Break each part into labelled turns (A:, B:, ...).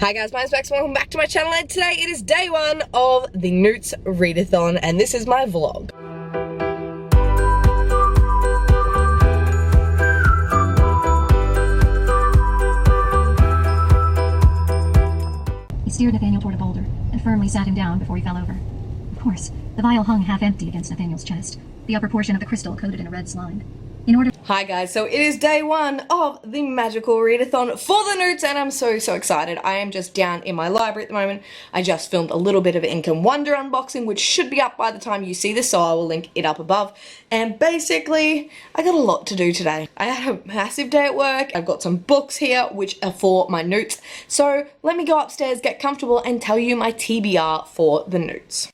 A: Hi guys, my name's Bex, welcome back to my channel, and today it is day one of the N.E.W.T.s readathon, and this is my vlog.
B: He steered Nathaniel toward a boulder and firmly sat him down before he fell over. Of course, the vial hung half-empty against Nathaniel's chest, the upper portion of the crystal coated in a red slime.
A: Hi guys, so it is day one of the magical readathon for the N.E.W.T.s, and I'm so excited. I am just down in my library at the moment. I just filmed a little bit of Ink and Wonder unboxing, which should be up by the time you see this, so I will link it up above. And basically, I got a lot to do today. I had a massive day at work. I've got some books here, which are for my N.E.W.T.s. So let me go upstairs, get comfortable, and tell you my TBR for the N.E.W.T.s.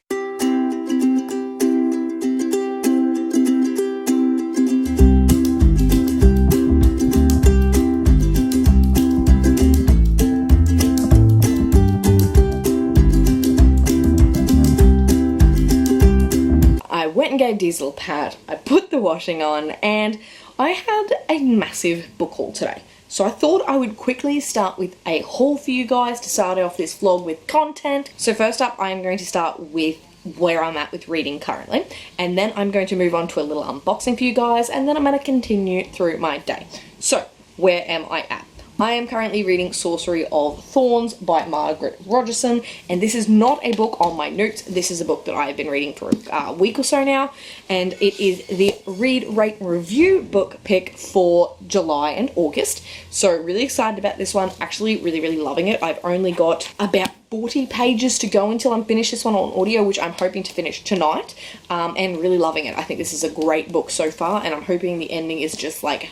A: Went and gave Diesel a pat, I put the washing on, and I had a massive book haul today. So I thought I would quickly start with a haul for you guys to start off this vlog with content. So first up, I am going to start with where I'm at with reading currently, and then I'm going to move on to a little unboxing for you guys, and then I'm going to continue through my day. So where am I at? I am currently reading Sorcery of Thorns by Margaret Rogerson, and this is not a book on my N.E.W.T.s. This is a book that I have been reading for a week or so now, and it is the Read, Rate, Review book pick for July and August. So really excited about this one, actually really loving it. I've only got about 40 pages to go until I'm finished this one on audio, which I'm hoping to finish tonight, and really loving it. I think this is a great book so far, and I'm hoping the ending is just like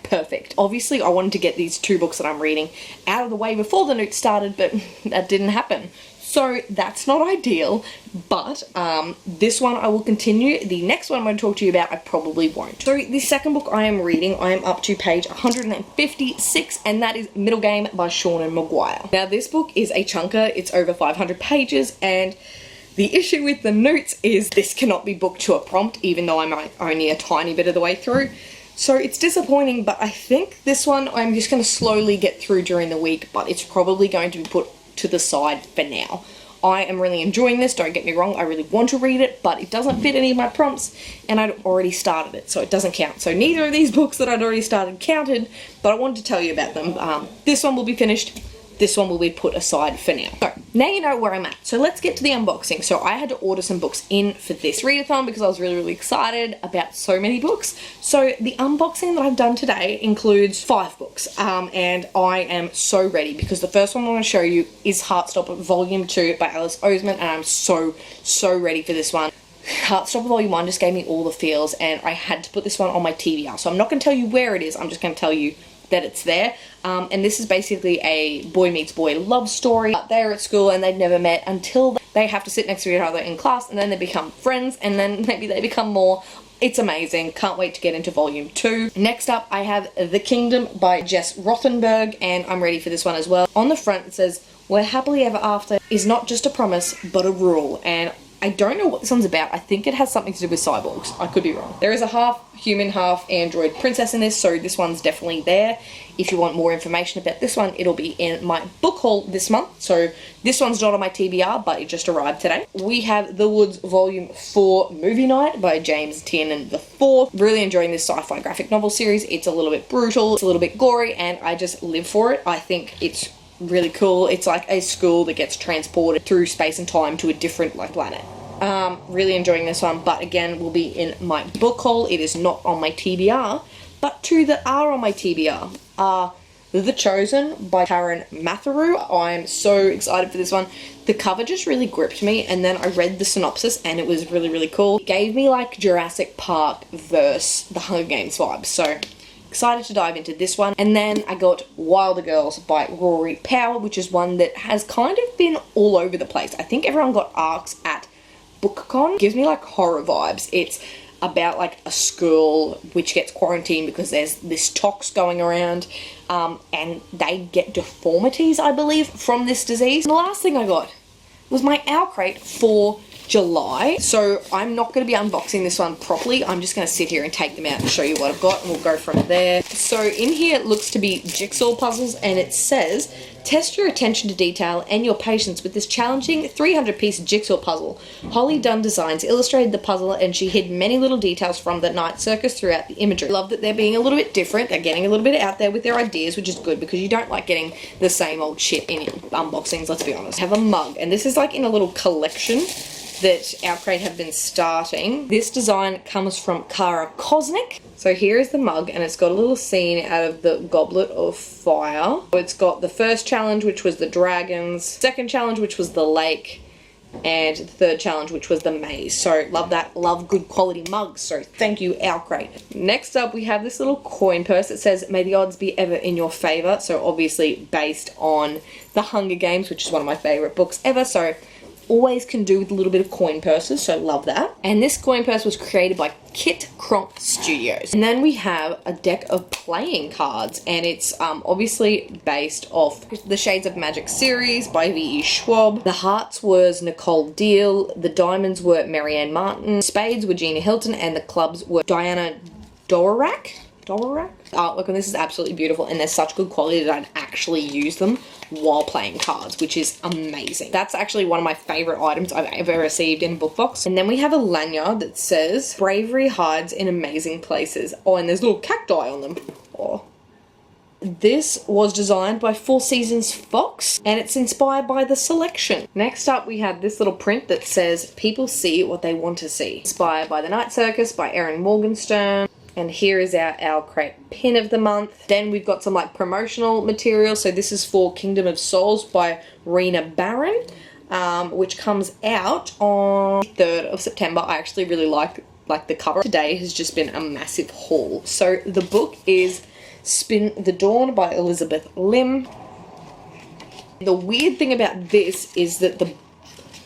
A: perfect. Obviously, I wanted to get these two books that I'm reading out of the way before the N.E.W.T.s started, but that didn't happen. So that's not ideal, but this one I will continue. The next one I'm going to talk to you about, I probably won't. So the second book I am reading, I am up to page 156, and that is Middle Game by Sean Maguire. Now this book is a chunker. It's over 500 pages, and the issue with the N.E.W.T.s is this cannot be booked to a prompt, even though I'm only a tiny bit of the way through. So it's disappointing, but I think this one I'm just going to slowly get through during the week, but it's probably going to be put to the side for now. I am really enjoying this, don't get me wrong, I really want to read it, but it doesn't fit any of my prompts, and I'd already started it, so it doesn't count. So neither of these books that I'd already started counted, but I wanted to tell you about them. This one will be finished. This one will be put aside for now. So, now you know where I'm at. So let's get to the unboxing. So I had to order some books in for this readathon because I was really excited about so many books. So the unboxing that I've done today includes 5 books. And I am so ready because the first one I want to show you is Heartstopper Volume 2 by Alice Oseman, and I'm so ready for this one. Heartstopper Volume 1 just gave me all the feels, and I had to put this one on my TBR. So I'm not going to tell you where it is, I'm just going to tell you that it's there. And this is basically a boy meets boy love story. They're at school and they've never met until they have to sit next to each other in class, and then they become friends, and then maybe they become more. It's amazing. Can't wait to get into volume 2. Next up, I have The Kingdom by Jess Rothenberg, and I'm ready for this one as well. On the front it says, "Where happily ever after is not just a promise, but a rule." And I don't know what this one's about. I think it has something to do with cyborgs. I could be wrong. There is a half human, half android princess in this, so this one's definitely there. If you want more information about this one, it'll be in my book haul this month. So this one's not on my TBR, but it just arrived today. We have The Woods Volume 4 Movie Night by James Tiernan IV. Really enjoying this sci-fi graphic novel series. It's a little bit brutal, it's a little bit gory, and I just live for it. I think it's really cool. It's like a school that gets transported through space and time to a different planet. Really enjoying this one, but again will be in my book haul. It is not on my TBR, but two that are on my TBR are The Chosen by Karen Matheru. I'm so excited for this one. The cover just really gripped me, and then I read the synopsis and it was really cool. It gave me like Jurassic Park versus the Hunger Games vibes, so excited to dive into this one. And then I got Wilder Girls by Rory Powell, which is one that has kind of been all over the place. I think everyone got arcs at BookCon. Gives me like horror vibes. It's about like a school which gets quarantined because there's this tox going around, and they get deformities, I believe, from this disease. And the last thing I got was my Owl Crate for July. So I'm not going to be unboxing this one properly. I'm just going to sit here and take them out and show you what I've got, and we'll go from there. So in here it looks to be jigsaw puzzles, and it says Test your attention to detail and your patience with this challenging 300-piece jigsaw puzzle. Holly Dunn Designs illustrated the puzzle, and she hid many little details from the night circus throughout the imagery. I love that they're being a little bit different. They're getting a little bit out there with their ideas, which is good because you don't like getting the same old shit in unboxings, let's be honest. I have a mug, and this is like in a little collection that Our Crate have been starting. This design comes from Kara Kosnick. So here is the mug, and it's got a little scene out of the Goblet of Fire. It's got the first challenge, which was the dragons, second challenge, which was the lake, and the third challenge, which was the maze. So love that, love good quality mugs, so thank you, Our Crate. Next up, we have this little coin purse that says, "May the odds be ever in your favor." So obviously based on The Hunger Games, which is one of my favorite books ever, so always can do with a little bit of coin purses, so love that. And this coin purse was created by Kit Kronk Studios. And then we have a deck of playing cards, and it's obviously based off the Shades of Magic series by V.E. Schwab. The hearts was Nicole Deal, the diamonds were Marianne Martin, spades were Gina Hilton, and the clubs were Diana Dorak. Artwork on this is absolutely beautiful, and they're such good quality that I'd actually use them while playing cards, which is amazing. That's actually one of my favorite items I've ever received in Bookbox. And then we have a lanyard that says, "Bravery hides in amazing places." Oh, and there's little cacti on them. Oh. This was designed by Four Seasons Fox, and it's inspired by The Selection. Next up, we have this little print that says, "People see what they want to see." Inspired by The Night Circus by Erin Morgenstern. And here is our Crate pin of the month. Then we've got some like promotional material. So this is for Kingdom of Souls by Rena Barron, which comes out on the 3rd of September. I actually really like the cover. Today has just been a massive haul. So the book is Spin the Dawn by Elizabeth Lim. The weird thing about this is that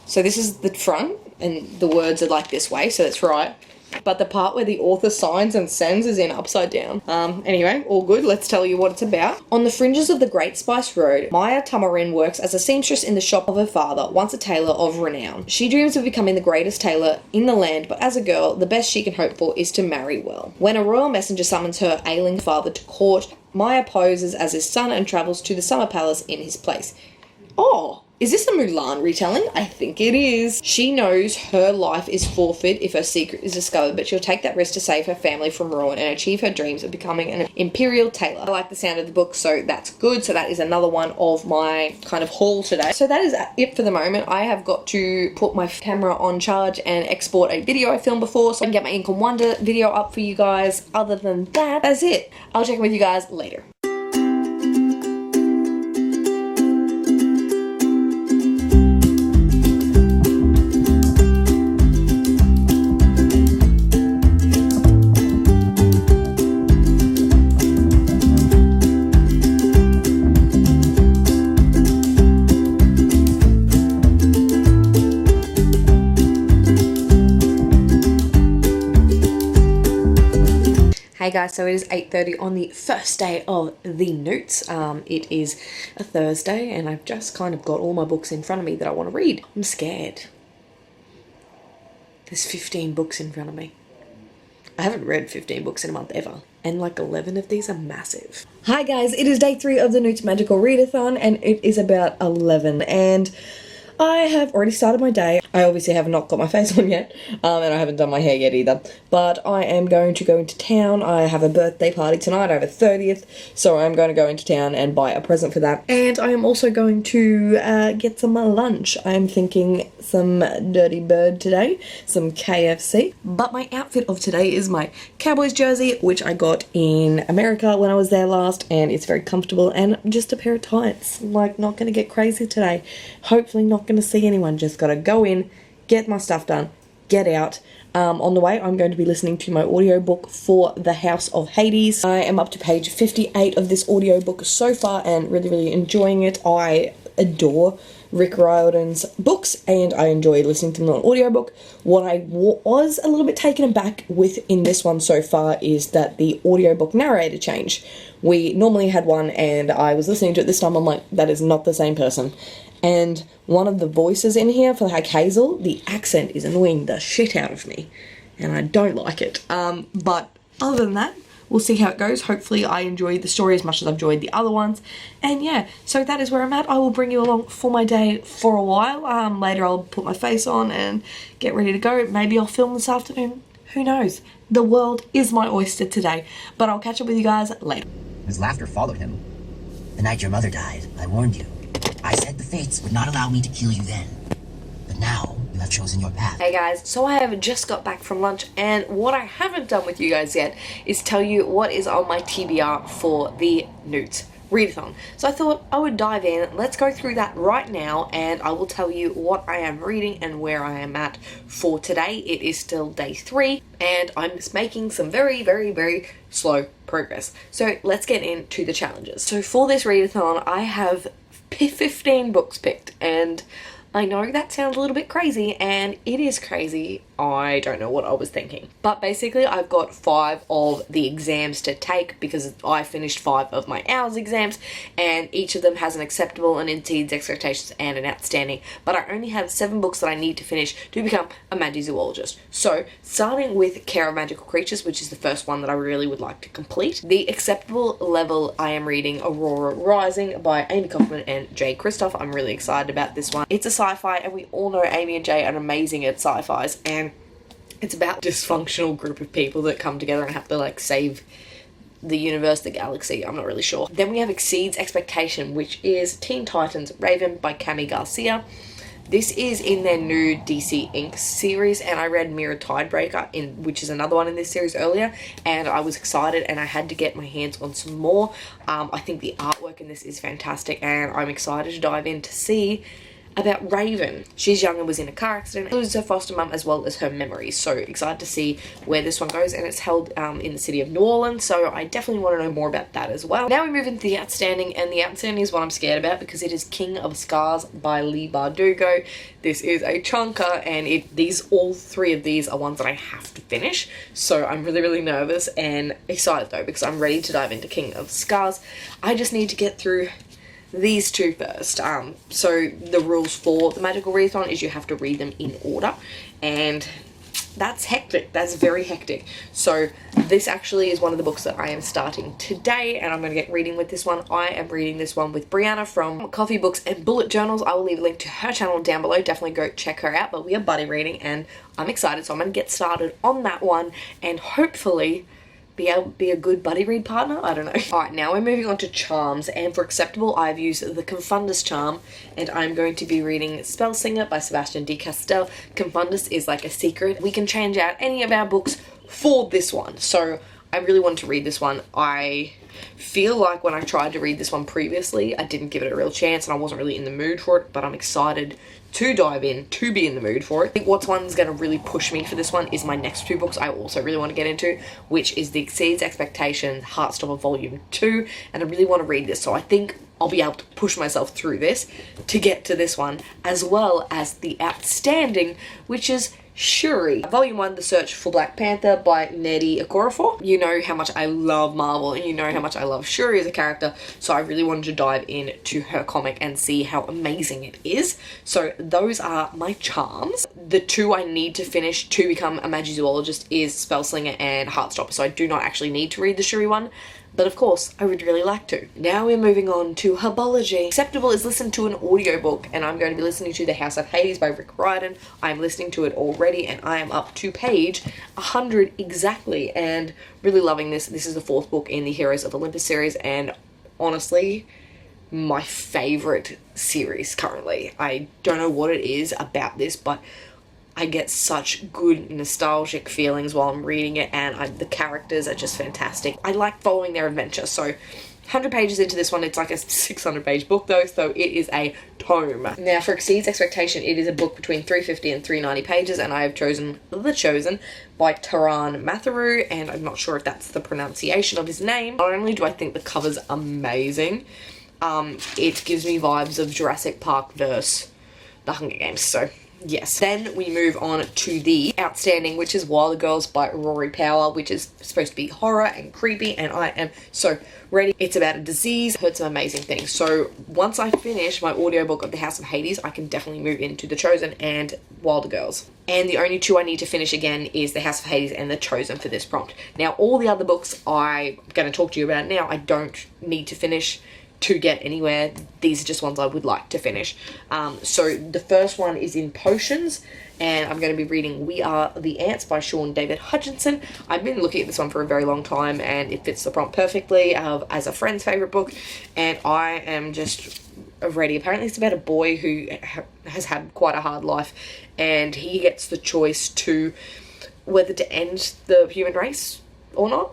A: so this is the front, and the words are like this way, so that's right. But the part where the author signs and sends is in upside down. Anyway, all good. Let's tell you what it's about. On the fringes of the Great Spice Road, Maya Tamarin works as a seamstress in the shop of her father, once a tailor of renown. She dreams of becoming the greatest tailor in the land, but as a girl, the best she can hope for is to marry well. When a royal messenger summons her ailing father to court, Maya poses as his son and travels to the summer palace in his place. Oh! Is this a Mulan retelling? I think it is. She knows her life is forfeit if her secret is discovered, but she'll take that risk to save her family from ruin and achieve her dreams of becoming an imperial tailor. I like the sound of the book, so that's good. So that is another one of my kind of haul today. So that is it for the moment. I have got to put my camera on charge and export a video I filmed before so I can get my Ink and Wonder video up for you guys. Other than that, that's it. I'll check in with you guys later. Hey guys, so it is 8:30 on the first day of the N.E.W.T.s. It is a Thursday, and I've just kind of got all my books in front of me that I want to read. I'm scared. There's 15 books in front of me. I haven't read 15 books in a month ever, and like 11 of these are massive. Hi guys, it is day 3 of the N.E.W.T.s Magical Readathon, and it is about 11, and I have already started my day. I obviously have not got my face on yet, and I haven't done my hair yet either. But I am going to go into town. I have a birthday party tonight. I have a 30th, so I'm going to go into town and buy a present for that. And I am also going to get some lunch. I'm thinking some Dirty Bird today, some KFC. But my outfit of today is my Cowboys jersey, which I got in America when I was there last, and it's very comfortable, and just a pair of tights. Like, not going to get crazy today. Hopefully not going to see anyone. Just got to go in, get my stuff done, get out. On the way, I'm going to be listening to my audiobook for The House of Hades. I am up to page 58 of this audiobook so far and really enjoying it. I adore Rick Riordan's books, and I enjoy listening to them on audiobook. What I was a little bit taken aback with in this one so far is that the audiobook narrator changed. We normally had one, and I was listening to it this time. I'm like, that is not the same person. And one of the voices in here, for like Hazel, the accent is annoying the shit out of me, and I don't like it. But other than that, we'll see how it goes. Hopefully I enjoy the story as much as I've enjoyed the other ones. And yeah, so that is where I'm at. I will bring you along for my day for a while. Later I'll put my face on and get ready to go. Maybe I'll film this afternoon. Who knows? The world is my oyster today. But I'll catch up with you guys later.
C: His laughter followed him. The night your mother died, I warned you. I said the fates would not allow me to kill you then. But now, you have chosen your path.
A: Hey guys, so I have just got back from lunch, and what I haven't done with you guys yet is tell you what is on my TBR for the N.E.W.T.s readathon. So I thought I would dive in. Let's go through that right now, and I will tell you what I am reading and where I am at for today. It is still day 3, and I'm making some very, very, very slow progress. So let's get into the challenges. So for this readathon, I have 15 books picked, and I know that sounds a little bit crazy, and it is crazy. I don't know what I was thinking. But basically, I've got 5 of the exams to take because I finished 5 of my hours exams, and each of them has an acceptable, an exceeds expectations, and an outstanding. But I only have 7 books that I need to finish to become a magizoologist. So, starting with Care of Magical Creatures, which is the first one that I really would like to complete. The acceptable level, I am reading Aurora Rising by Amy Kaufman and Jay Kristoff. I'm really excited about this one. It's a sci-fi, and we all know Amy and Jay are amazing at sci-fis, and it's about a dysfunctional group of people that come together and have to like save the universe, the galaxy, I'm not really sure. Then we have Exceeds Expectation, which is Teen Titans Raven by Cami Garcia. This is in their new DC Inc. series, and I read Mirror Tidebreaker, which is another one in this series earlier, and I was excited and I had to get my hands on some more. I think the artwork in this is fantastic, and I'm excited to dive in to see about Raven. She's young and was in a car accident. It was her foster mum as well as her memories. So excited to see where this one goes, and it's held in the city of New Orleans, so I definitely want to know more about that as well. Now we move into the outstanding, and the outstanding is what I'm scared about because it is King of Scars by Lee Bardugo. This is a chunker, and all 3 of these are ones that I have to finish. So I'm really, really nervous and excited though because I'm ready to dive into King of Scars. I just need to get through these 2 first. So the rules for the magical readathon is you have to read them in order, and that's hectic. That's very hectic. So this actually is one of the books that I am starting today, and I'm going to get reading with this one. I am reading this one with Brianna from Coffee Books and Bullet Journals. I will leave a link to her channel down below. Definitely go check her out, but we are buddy reading, and I'm excited, so I'm going to get started on that one, and hopefully be able to be a good buddy read partner. I don't know. Alright, now we're moving on to charms, and for acceptable I've used the Confundus charm, and I'm going to be reading Spellsinger by Sebastian de Castell. Confundus is like a secret. We can change out any of our books for this one, so I really wanted to read this one. I feel like when I tried to read this one previously, I didn't give it a real chance and I wasn't really in the mood for it, but I'm excited to dive in, to be in the mood for it. I think what's one's going to really push me for this one is my next 2 books I also really want to get into, which is The Exceeds Expectations Heartstopper Volume 2, and I really want to read this, so I think I'll be able to push myself through this to get to this one, as well as the outstanding, which is Shuri, Volume 1, The Search for Black Panther by Nnedi Okorafor. You know how much I love Marvel, and you know how much I love Shuri as a character, so I really wanted to dive into her comic and see how amazing it is. So those are my charms. The 2 I need to finish to become a magizoologist is Spellslinger and Heartstopper, so I do not actually need to read the Shuri one, but of course, I would really like to. Now we're moving on to Herbology. Acceptable is listen to an audiobook, and I'm going to be listening to The House of Hades by Rick Riordan. I'm listening to it already, and I am up to page 100 exactly, and really loving this. This is the 4th book in the Heroes of Olympus series, and honestly, my favourite series currently. I don't know what it is about this, but I get such good nostalgic feelings while I'm reading it, and the characters are just fantastic. I like following their adventure, so 100 pages into this one, it's like a 600 page book though, so it is a tome. Now for Exceeds Expectation, it is a book between 350 and 390 pages, and I have chosen The Chosen by Taran Matharu, and I'm not sure if that's the pronunciation of his name. Not only do I think the cover's amazing, it gives me vibes of Jurassic Park versus The Hunger Games, so Yes. Then we move on to the outstanding, which is Wilder Girls by Rory Power, which is supposed to be horror and creepy, and I am so ready. It's about a disease. Heard some amazing things. So once I finish my audiobook of The House of Hades, I can definitely move into The Chosen and Wilder Girls. And the only two I need to finish again is The House of Hades and The Chosen for this prompt. Now, all the other books I'm going to talk to you about now, I don't need to finish to get anywhere. These are just ones I would like to finish. So the first one is in potions, and I'm going to be reading We Are the Ants by Sean David Hutchinson. I've been looking at this one for a very long time, and it fits the prompt perfectly as a friend's favourite book, and I am just ready. Apparently it's about a boy who has had quite a hard life, and he gets the choice to whether to end the human race or not.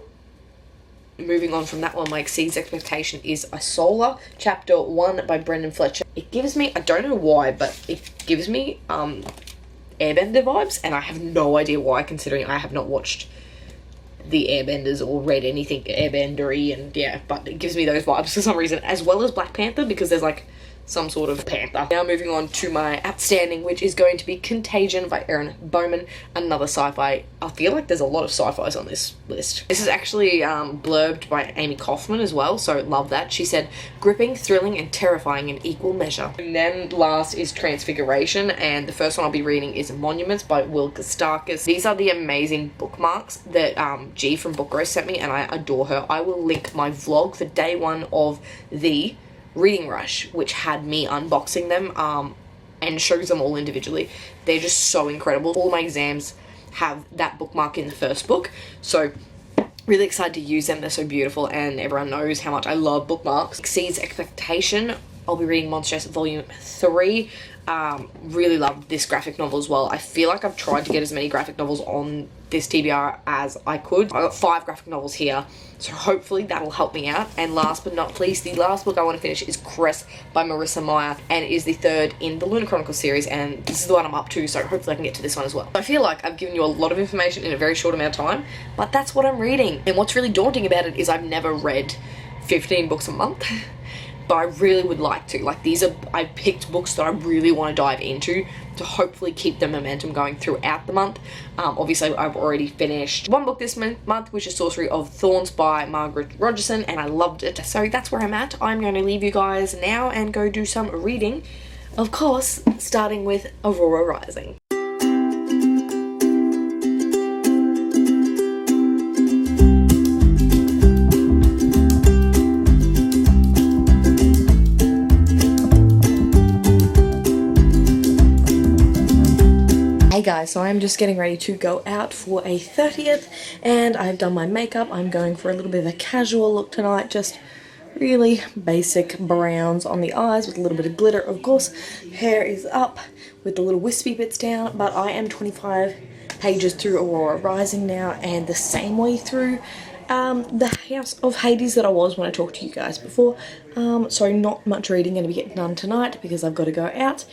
A: Moving on from that one, my Exceeds Expectation is a Solar, chapter 1 by Brendan Fletcher. It gives me, I don't know why, but it gives me Airbender vibes, and I have no idea why, considering I have not watched the Airbenders or read anything Airbendery, and yeah, but it gives me those vibes for some reason, as well as Black Panther, because there's like some sort of panther. Now moving on to my outstanding, which is going to be Contagion by Erin Bowman, another sci-fi. I feel like there's a lot of sci-fis on this list. This is actually blurbed by Amy Kaufman as well, so love that. She said, gripping, thrilling, and terrifying in equal measure. And then last is Transfiguration, and the first one I'll be reading is Monuments by Will Kostakis. These are the amazing bookmarks that G from Book Roast sent me, and I adore her. I will link my vlog for day one of the Reading Rush, which had me unboxing them and shows them all individually. They're just so incredible. All my exams have that bookmark in the first book, so really excited to use them. They're so beautiful, and everyone knows how much I love bookmarks. Exceeds Expectation, I'll be reading Monstrous Volume 3. Really love this graphic novel as well. I feel like I've tried to get as many graphic novels on this TBR as I could. I got 5 graphic novels here, so hopefully that'll help me out. And last but not least, the last book I want to finish is Cress by Marissa Meyer, and it is the 3rd in the Lunar Chronicles series, and this is the one I'm up to, so hopefully I can get to this one as well. I feel like I've given you a lot of information in a very short amount of time, but that's what I'm reading. And what's really daunting about it is I've never read 15 books a month. But I really would like to. Like, I picked books that I really want to dive into to hopefully keep the momentum going throughout the month. Obviously, I've already finished one book this month, which is Sorcery of Thorns by Margaret Rogerson, and I loved it. So that's where I'm at. I'm going to leave you guys now and go do some reading. Of course, starting with Aurora Rising. Hey guys, so I'm just getting ready to go out for a 30th, and I've done my makeup. I'm going for a little bit of a casual look tonight, just really basic browns on the eyes with a little bit of glitter, of course. Hair is up with the little wispy bits down, but I am 25 pages through Aurora Rising now, and the same way through the House of Hades that I was when I talked to you guys before. So not much reading going to be getting done tonight because I've got to go out,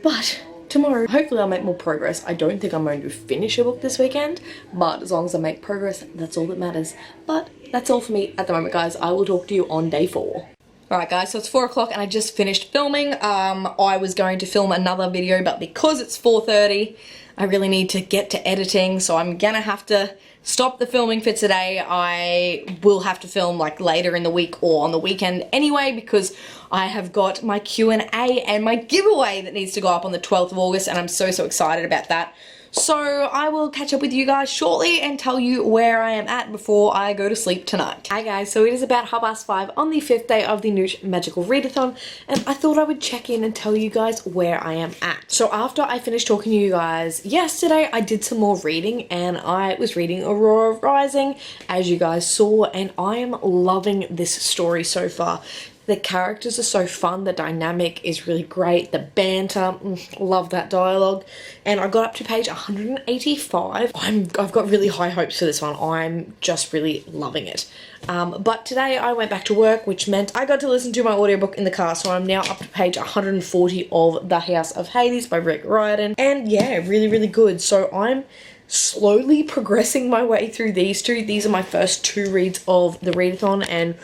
A: but tomorrow, hopefully I'll make more progress. I don't think I'm going to finish a book this weekend, but as long as I make progress, that's all that matters. But that's all for me at the moment, guys. I will talk to you on day 4. Alright guys, so it's 4 o'clock and I just finished filming. I was going to film another video, but because it's 4:30, I really need to get to editing, so I'm gonna have to stop the filming for today. I will have to film like later in the week or on the weekend anyway, because I have got my Q&A and my giveaway that needs to go up on the 12th of August, and I'm so excited about that. So I will catch up with you guys shortly and tell you where I am at before I go to sleep tonight. Hi guys, so it is about 5:30 on the 5th day of the N.E.W.T.s Magical Readathon, and I thought I would check in and tell you guys where I am at. So after I finished talking to you guys yesterday, I did some more reading, and I was reading Aurora Rising, as you guys saw, and I am loving this story so far. The characters are so fun, the dynamic is really great, the banter, love that dialogue. And I got up to page 185. I've got really high hopes for this one. I'm just really loving it. But today I went back to work, which meant I got to listen to my audiobook in the car, so I'm now up to page 140 of The House of Hades by Rick Riordan. And yeah, really good. So I'm slowly progressing my way through these two. These are my first 2 reads of the readathon, and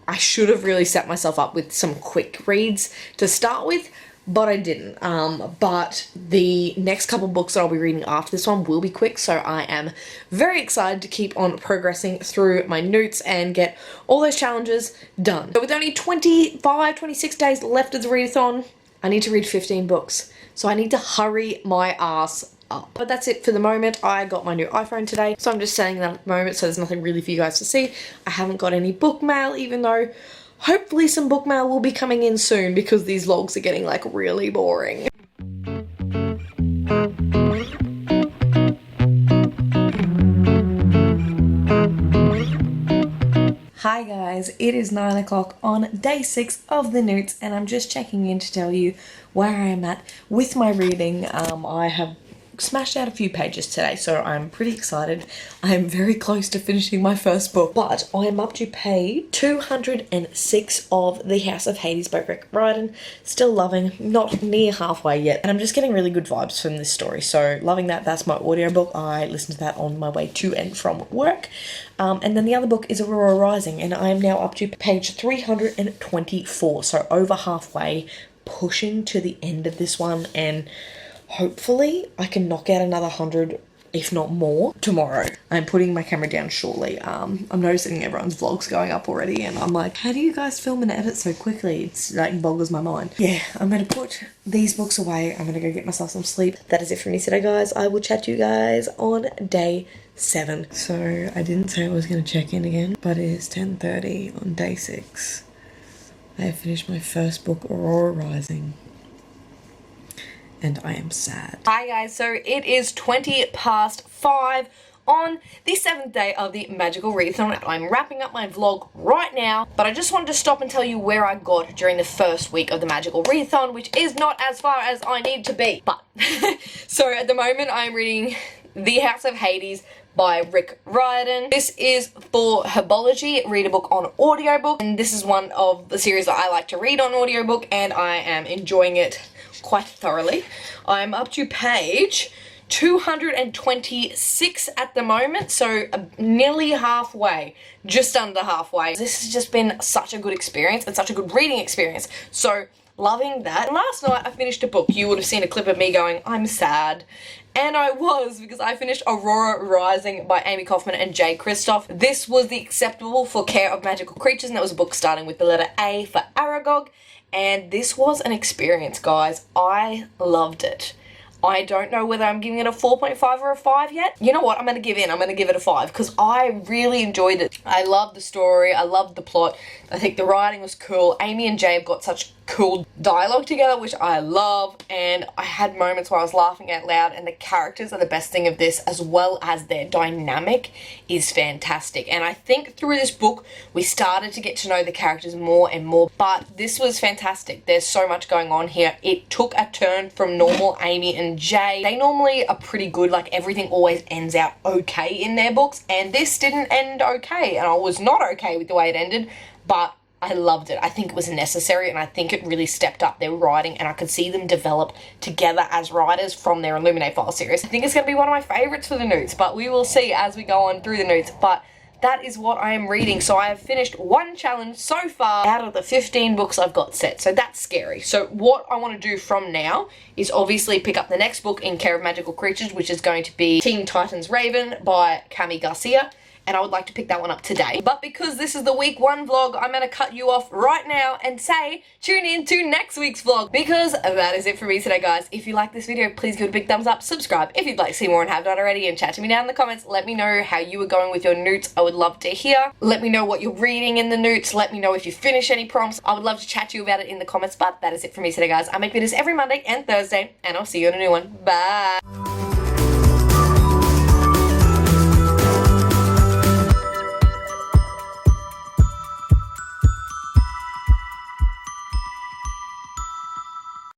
A: I should have really set myself up with some quick reads to start with, but I didn't. But the next couple books that I'll be reading after this one will be quick, so I am very excited to keep on progressing through my N.E.W.T.s and get all those challenges done. So with only 26 days left of the readathon, I need to read 15 books. So I need to hurry my ass up. But that's it for the moment. I got my new iPhone today, so I'm just saying that at the moment, so there's nothing really for you guys to see. I haven't got any book mail, even though hopefully some book mail will be coming in soon because these vlogs are getting like really boring. Hi guys, it is 9 o'clock on day 6 of the N.E.W.T.s and I'm just checking in to tell you where I am at with my reading. I have smashed out a few pages today, so I'm pretty excited. I am very close to finishing my first book, but I am up to page 206 of The House of Hades by Rick Riordan. Still loving, not near halfway yet, and I'm just getting really good vibes from this story, so loving that. That's my audiobook. I listened to that on my way to and from work. And then the other book is Aurora Rising, and I am now up to page 324, so over halfway, pushing to the end of this one, and hopefully I can knock out another 100, if not more, tomorrow. I'm putting my camera down shortly. I'm noticing everyone's vlogs going up already, and I'm like, how do you guys film and edit so quickly? It's like boggles my mind. Yeah, I'm gonna put these books away. I'm gonna go get myself some sleep. That is it for me today, guys. I will chat to you guys on day 7. So I didn't say I was gonna check in again, but it is 10:30 on day 6. I have finished my first book, Aurora Rising, and I am sad. Hi guys, so it is 20 past 5 on the 7th day of the Magical Readathon. I'm wrapping up my vlog right now, but I just wanted to stop and tell you where I got during the first week of the Magical Readathon, which is not as far as I need to be. But, so at the moment I'm reading The House of Hades by Rick Riordan. This is for Herbology, read a book on audiobook, and this is one of the series that I like to read on audiobook, and I am enjoying it quite thoroughly. I'm up to page 226 at the moment, so nearly halfway, just under halfway. This has just been such a good experience and such a good reading experience, so loving that. And last night I finished a book. You would have seen a clip of me going, I'm sad. And I was, because I finished Aurora Rising by Amy Kaufman and Jay Kristoff. This was the Acceptable for Care of Magical Creatures, and that was a book starting with the letter A for Aragog. And this was an experience, guys. I loved it. I don't know whether I'm giving it a 4.5 or a 5 yet. You know what? I'm going to give in. I'm going to give it a 5 because I really enjoyed it. I loved the story. I loved the plot. I think the writing was cool. Amy and Jay have got such cool dialogue together, which I love, and I had moments where I was laughing out loud, and the characters are the best thing of this, as well as their dynamic is fantastic. And I think through this book we started to get to know the characters more and more, but this was fantastic. There's so much going on here. It took a turn from normal Amy and Jay. They normally are pretty good, like everything always ends out okay in their books, and this didn't end okay, and I was not okay with the way it ended, but I loved it. I think it was necessary, and I think it really stepped up their writing, and I could see them develop together as writers from their Illuminate File series. I think it's going to be one of my favourites for the N.E.W.T.s, but we will see as we go on through the N.E.W.T.s. But that is what I am reading. So I have finished one challenge so far out of the 15 books I've got set. So that's scary. So what I want to do from now is obviously pick up the next book in Care of Magical Creatures, which is going to be Teen Titans Raven by Cami Garcia. And I would like to pick that one up today. But because this is the week 1 vlog, I'm going to cut you off right now and say tune in to next week's vlog, because that is it for me today, guys. If you like this video, please give it a big thumbs up, subscribe if you'd like to see more and have not already, and chat to me down in the comments. Let me know how you were going with your N.E.W.T.s. I would love to hear. Let me know what you're reading in the N.E.W.T.s. Let me know if you finish any prompts. I would love to chat to you about it in the comments. But that is it for me today, guys. I make videos every Monday and Thursday, and I'll see you in a new one. Bye!